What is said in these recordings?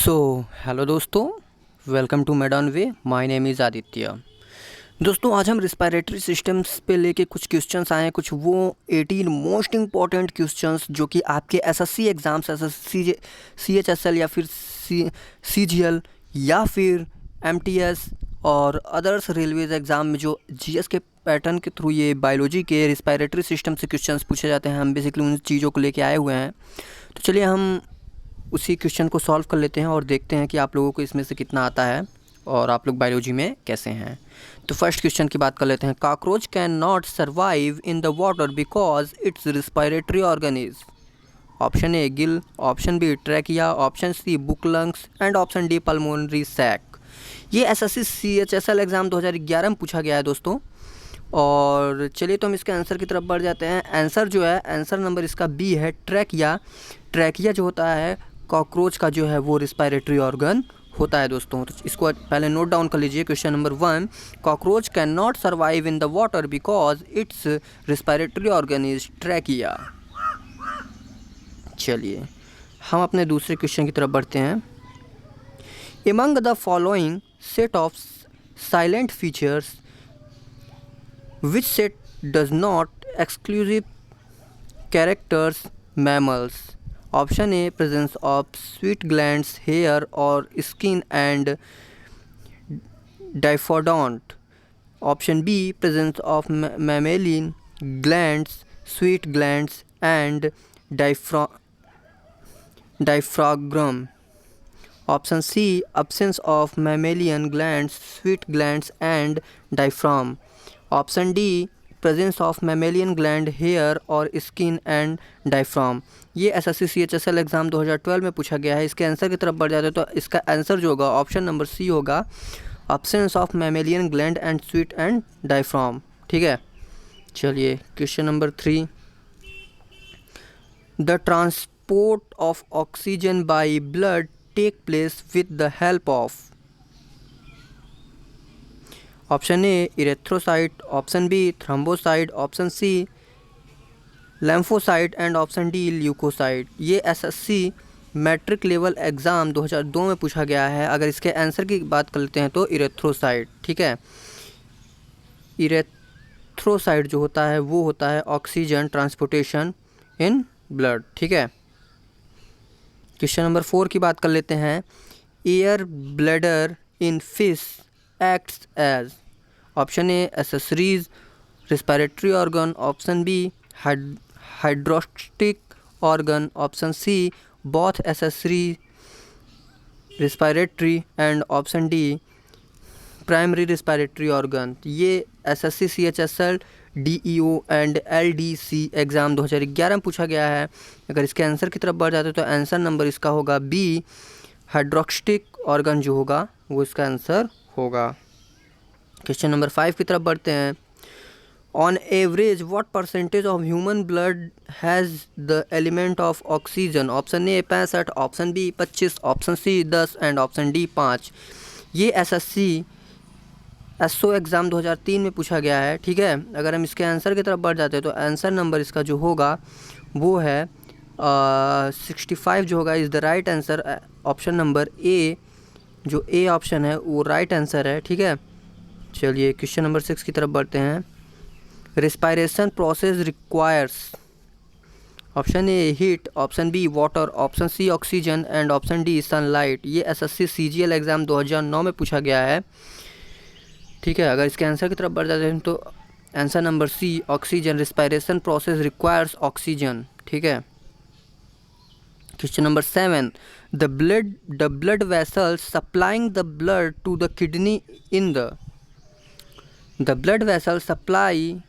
सो hello दोस्तों, welcome to made on way. My name is Aditya. दोस्तों, आज हम रिस्पायरेटरी सिस्टम्स पे लेके कुछ क्वेश्चंस आए हैं, कुछ वो 18 मोस्ट इंपॉर्टेंट क्वेश्चंस जो कि आपके एसएससी एग्ज़ाम्स, एसएससी, सीएचएसएल या फिर सीजीएल या फिर एमटीएस और अदर्स रेलवेज एग्ज़ाम में जो जीएस के पैटर्न के थ्रू ये बायोलॉजी के रिस्पायरेटरी सिस्टम से क्वेश्चंस पूछे जाते हैं। हम बेसिकली उन चीज़ों को लेके आए हुए हैं। तो चलिए हम उसी क्वेश्चन को सॉल्व कर लेते हैं और देखते हैं कि आप लोगों को इसमें से कितना आता है और आप लोग बायोलॉजी में कैसे हैं। तो फर्स्ट क्वेश्चन की बात कर लेते हैं। Cockroach can not survive in the water because its respiratory organ is. Option A gill, option B trachea, option C book lungs and option D pulmonary sac. ये एसएससी सीएचएसएल एग्ज़ाम 2011 में पूछा गया है दोस्तों। और चलिए तो हम इसके आंसर की तरफ बढ़ जाते हैं। आंसर जो है, आंसर नंबर इसका बी है, ट्रैकिया। ट्रैकिया जो होता है कॉकरोच का जो है वो रिस्पायरेटरी ऑर्गन होता है दोस्तों। तो इसको पहले नोट डाउन कर लीजिए। Question number 1, cockroach can not survive in the water because its respiratory organ is trachea. चलिए हम अपने दूसरे क्वेश्चन की तरफ बढ़ते हैं। Among the following set of salient features which set does not exclusive characters mammals? Option A presence of sweat glands, hair or skin and diffodont. Option B presence of mammalian glands, sweat glands and diaphragm. Option C absence of mammalian glands, sweat glands and diaphragm. Option D presence of mammalian gland, hair और skin and diaphragm. ये SSC CHSL exam 2012 में पूछा गया है। इसके answer की तरफ बढ़ जाते हैं तो इसका आंसर जो होगा ऑप्शन नंबर सी होगा, absence of mammalian gland and sweat and diaphragm. ठीक है, चलिए question number 3, the transport of oxygen by blood take place with the help of. Option A erythrocyte, option B thrombocyte, option C lymphocyte and option D leucocyte. ये SSC matric level exam 2002 में पूछा गया है। अगर इसके answer की बात कर लेते हैं तो इरेथ्रोसाइट। ठीक है, इरेथ्रोसाइट जो होता है वो होता है ऑक्सीजन ट्रांसपोर्टेशन इन ब्लड। ठीक है, क्वेश्चन नंबर 4 की बात कर लेते हैं। Air bladder in fish acts as। Option A accessories respiratory organ, option B hydrostatic organ, option C both accessory respiratory and option D primary respiratory organ. ये SSC CHSL DEO and LDC exam 2011 में पूछा गया है। अगर इसके answer की तरफ बढ़ जाते तो आंसर नंबर इसका होगा बी, हाइड्रोस्टिक ऑर्गन जो होगा वो इसका आंसर होगा। क्वेश्चन नंबर 5 की तरफ बढ़ते हैं। On average what percentage of human blood has the element of oxygen. Option A 65, option B 25, option C 10 and option D 5। ये एसएससी एसओ एग्ज़ाम 2003 में पूछा गया है। ठीक है, अगर हम इसके आंसर की तरफ बढ़ जाते हैं तो आंसर नंबर इसका जो होगा वो है 65 जो होगा is the right answer. Option number A जो ए ऑप्शन है वो राइट आंसर है। ठीक है, चलिए क्वेश्चन नंबर 6 की तरफ बढ़ते हैं। Respiration process requires. Option A heat, option B water, option C oxygen and option D sunlight. ये एसएससी सीजीएल एग्ज़ाम 2009 में पूछा गया है। ठीक है, अगर इसके आंसर की तरफ बढ़ जाते हैं तो answer number C oxygen, respiration process requires oxygen. ठीक है, question number 7, the blood vessels supplying the blood to the kidney in the blood vessel supplying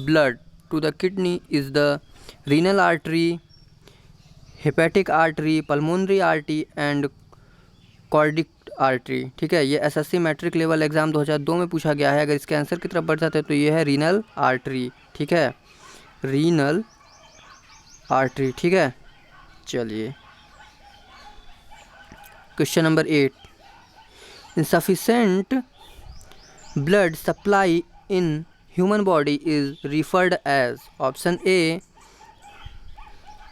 blood to the kidney is the renal artery, hepatic artery, pulmonary artery and cardiac artery। ठीक है, ये SSC matric level exam 2002 में पूछा गया है। अगर इसके answer की तरफ बढ़ जाते हैं तो ये है रीनल आर्टरी। ठीक है, रीनल आर्टरी। ठीक है, चलिए question number 8, insufficient blood supply in human body is referred as। Option A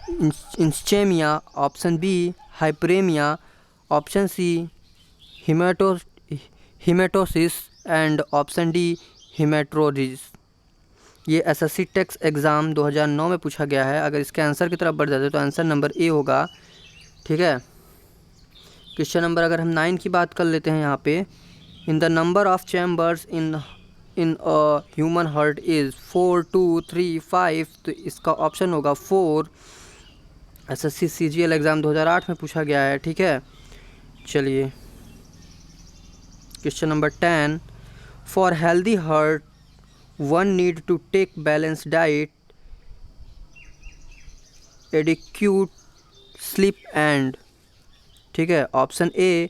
इंस्चेमिया, option B hyperemia, option C hematosis and option D hemetroris. ये एसएससी टेक्स्ट एग्ज़ाम 2009 में पूछा गया है। अगर इसके आंसर की तरफ बढ़ जाते तो आंसर नंबर ए होगा। ठीक है, क्वेश्चन नंबर अगर हम 9 की बात कर लेते हैं यहाँ पे, in the number of chambers in a human heart is 4, 2, 3, 5, तो इसका ऑप्शन होगा 4। एसएससी सीजीएल एग्ज़ाम 2008 में पूछा गया है। ठीक है, चलिए question number 10, for healthy heart one need to take balance diet, adequate sleep and. ठीक है, option A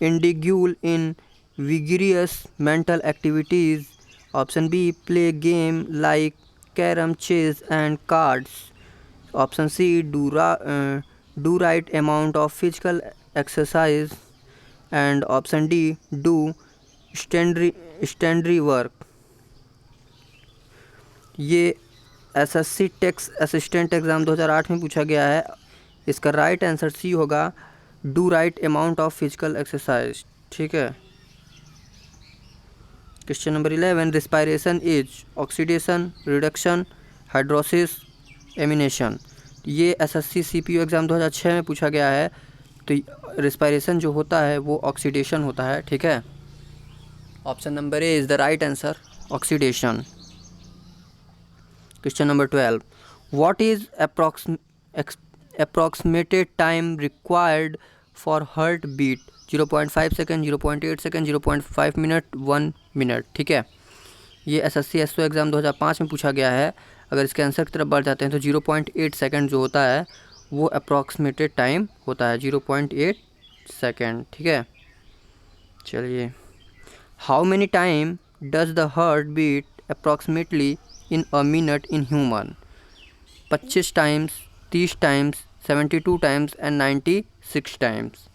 indulge in vigorous mental activities, option B play game like carrom, chess and cards, option C do right amount of physical exercise and option D do sedentary work. ये SSC text assistant exam 2008 में पूछा गया है। इसका right answer C होगा, do right amount of physical exercise. ठीक है, question number 11, respiration is oxidation, reduction, hydrolysis, amination. ये एसएससी सीपीयू एग्ज़ाम 2006 में पूछा गया है। तो रिस्पायरेशन जो होता है वो ऑक्सीडेशन होता है। ठीक है, option number A is the right answer, oxidation. Question number 12, what is approximated time required for heart beat, 0.5 second, 0.8 second, 0.5 minute, 1 minute. ठीक है, ये एसएससी एसओ एग्ज़ाम 2005 में पूछा गया है। अगर इसके आंसर की तरफ बढ़ जाते हैं तो 0.8 सेकेंड जो होता है वो अप्रॉक्सीमेटेड टाइम होता है, 0.8 सेकेंड। ठीक है, चलिए, how many time does the heart beat approximately in a minute in human, 25 times, 30 times, 72 times and 96 times.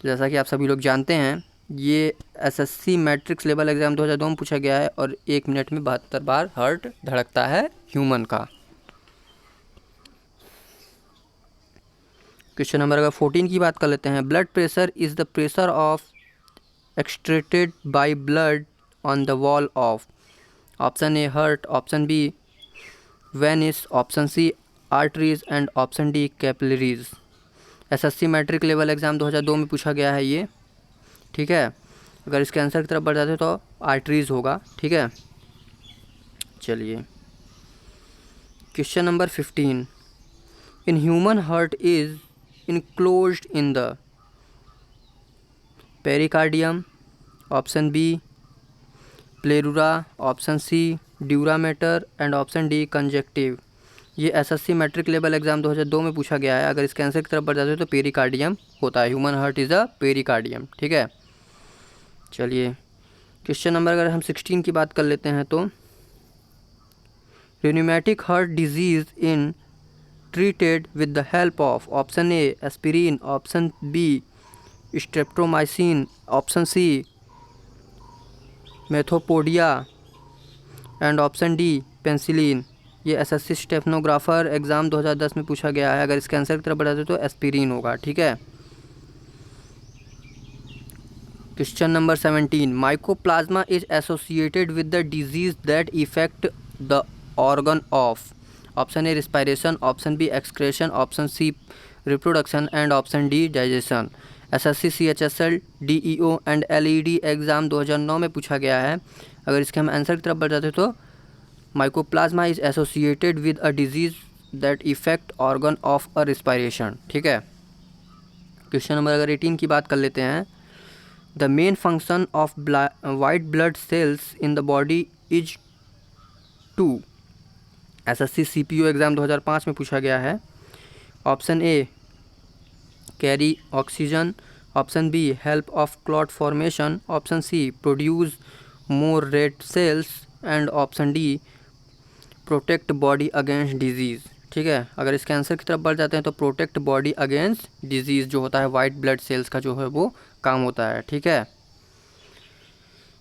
जैसा कि आप सभी लोग जानते हैं, ये एसएससी मैट्रिक्स लेवल एग्ज़ाम 2002 में पूछा गया है और 1 मिनट में 72 बार हार्ट धड़कता है ह्यूमन का। क्वेश्चन नंबर अगर 14 की बात कर लेते हैं, blood pressure is the pressure of exerted by blood on the wall of, option A heart, option B veins, option C arteries and option D capillaries. SSC matric level exam 2002 में पूछा गया है ये। ठीक है, अगर इसके आंसर की तरफ बढ़ जाते तो आर्टरीज होगा। ठीक है, चलिए question number 15, in human heart is enclosed in the pericardium, option B pleura, option C duramater and option D conjunctive. ये एसएससी मैट्रिक लेवल एग्ज़ाम 2002 में पूछा गया है। अगर इसके आंसर की तरफ बढ़ जाते हो तो पेरिकार्डियम होता है, human heart is a pericardium. ठीक है, चलिए क्वेश्चन नंबर अगर हम 16 की बात कर लेते हैं तो, rheumatic heart disease in treated with the help of, option A aspirin, option B streptomycin, option C methopodia and option D penicillin. ये एसएससी स्टेफनोग्राफर एग्ज़ाम 2010 में पूछा गया है। अगर इसके आंसर की तरफ बढ़ाते तो एस्पिरिन होगा। ठीक है, question number 17, mycoplasma is associated with the disease that affect the organ of, option A respiration, option B excretion, option C reproduction and option D digestion. SSC CHSL DEO and LED exam 2009 में पूछा गया है। अगर इसके हम answer की तरफ बढ़ जाते तो mycoplasma is associated with a disease that effect organ of a respiration. ठीक है, क्वेश्चन नंबर अगर 18 की बात कर लेते हैं, the main function of white blood cells in the body is to. SSC CPU exam 2005 में पूछा गया है। Option A carry oxygen, option B help of clot formation, option C produce more red cells and option D protect body against disease. ठीक है, अगर इसके answer की तरफ बढ़ जाते हैं तो प्रोटेक्ट बॉडी अगेंस्ट डिजीज़ जो होता है वाइट ब्लड सेल्स का जो है वो काम होता है। ठीक है,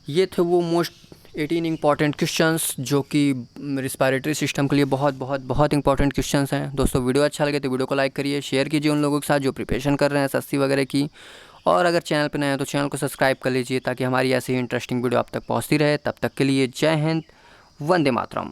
ये थे वो मोस्ट 18 इंपॉर्टेंट क्वेश्चंस जो कि रिस्पायरेटरी सिस्टम के लिए बहुत बहुत बहुत इंपॉर्टेंट क्वेश्चंस हैं। दोस्तों वीडियो अच्छा लगे तो वीडियो को लाइक करिए, शेयर कीजिए उन लोगों के साथ जो प्रिपरेशन कर रहे हैं एसएससी वगैरह की, और अगर चैनल पर नए हैं तो चैनल को सब्सक्राइब कर लीजिए ताकि हमारी ऐसी इंटरेस्टिंग वीडियो आप तक पहुँचती रहे। तब तक के लिए जय हिंद, वंदे मातरम।